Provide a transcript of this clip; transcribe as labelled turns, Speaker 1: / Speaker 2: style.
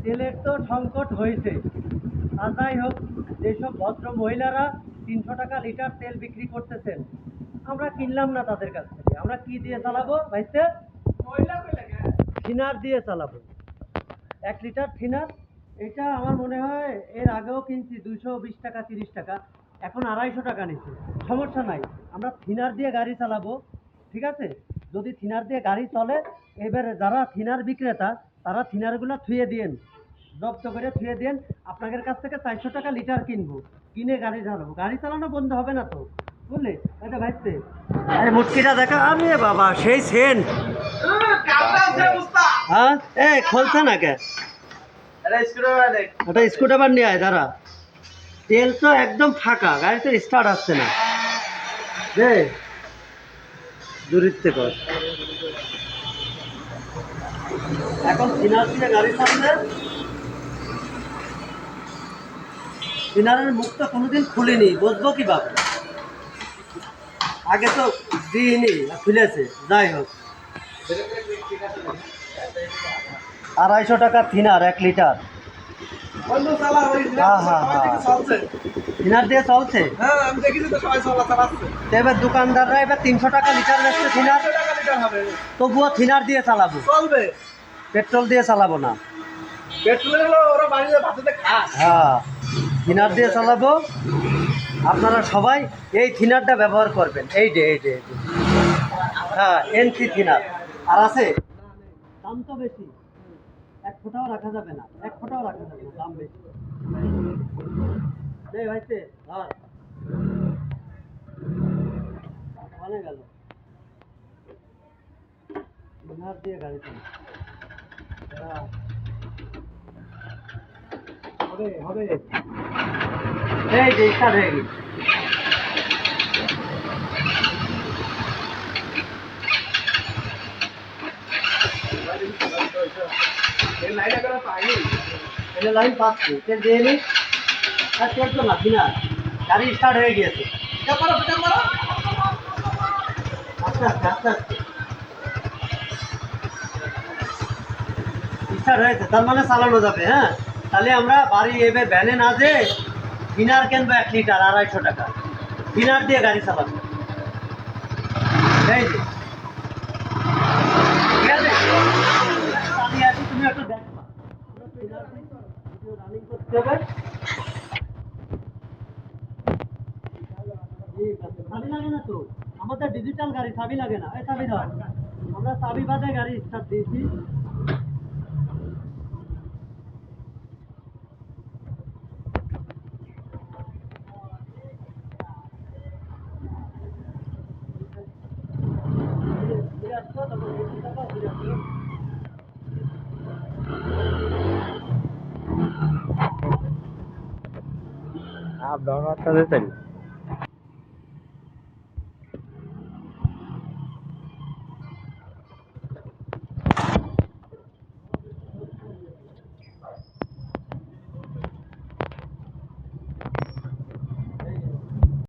Speaker 1: তেলের তো সংকট হয়েছে। আর যাই হোক, যেসব ভদ্র মহিলারা 300 টাকা লিটার তেল বিক্রি করতেছেন, আমরা কিনলাম না তাদের কাছ থেকে। আমরা কি দিয়ে চালাবো ভাইতে? থিনার দিয়ে চালাবো। 1 লিটার থিনার, এটা আমার মনে হয় এর আগেও কিনছি 220 টাকা 30 টাকা, এখন 250 টাকা নিচ্ছে। সমস্যা নাই, আমরা থিনার দিয়ে গাড়ি চালাবো। ঠিক আছে, যদি থিনার দিয়ে গাড়ি চলে, এবারে যারা থিনার বিক্রেতা তারা থিনারগুলো থুয়ে দিন, জব্দ করে থুয়ে দিন। আপনাদের কাছ থেকে 400 টাকা লিটার কিনবো, কিনে গাড়ি চালাবো। গাড়ি চালানো বন্ধ হবে না তো, বুঝলে? এটা ভাইতে আরে মুটকিটা দেখা, আমি বাবা সেই সেন্ট। হ্যাঁ, এ খোলছে না কে? ওটা স্ক্রুড্রাইভার নিয়ে আয় দাঁড়া। তেল তো একদম ফাঁকা, গাড়িতে স্টার্ট আসছে না রে। দূরিত্বে কর। এখন থিনার দিয়ে গাড়ি চালালে, থিনারের মুখ তো কোনোদিন খুলিনি, বুঝবো কিভাবে? আগে তো দিইনি, খুলেছে। যাই হোক, 250 টাকা থিনার 1 লিটার। থিনার দিয়ে চলছে। এবার দোকানদাররা এবার 300 টাকা লিটার বেচছে থিনার। তবুও থিনার দিয়ে চালাবো, চলবে। পেট্রোল দিয়ে চালাবো না। হ্যাঁ, থিনার দিয়ে চালাবো। আপনারা সবাই এই থিনারটা ব্যবহার করবেন। এই যে হ্যাঁ, এনসি থিনার। আর আছে, দাম তো বেশি, 1 ফোঁটাও রাখা যাবে না, 1 ফোঁটাও রাখা যাবে না, দাম বেশি। ভাইতে গেল থিনার দিয়ে গাড়ি চালাবো। হবে এই যে স্টার্ট হয়ে গেছে। লাইন পাচ্ছি, তেল দিয়ে নি। আর চলতো না থিনার, গাড়ি স্টার্ট হয়ে গিয়েছে। আস্তে আস্তে আস্তে আস্তে স্টার্ট হয়েছে, তার মানে চালানো যাবে। হ্যাঁ, তাহলে আমরা বাড়ি এবার ভ্যানে না যে থিনার কিনবো 1 লিটার 250 টাকা, থিনার দিয়ে গাড়ি চালাবো। এই যে ঠিক আছে, আমি আছি, তুমি একটু দেখবা। রানিং করতে হবে। ঠিক আছে, চাবি লাগে না তো? আমাদের ডিজিটাল গাড়ি, চাবি লাগে না। এই চাবি দাও, আমরা চাবি বাদে গাড়ি স্টার্ট দিয়েছি।
Speaker 2: आप दोनों अच्छा देते हैं।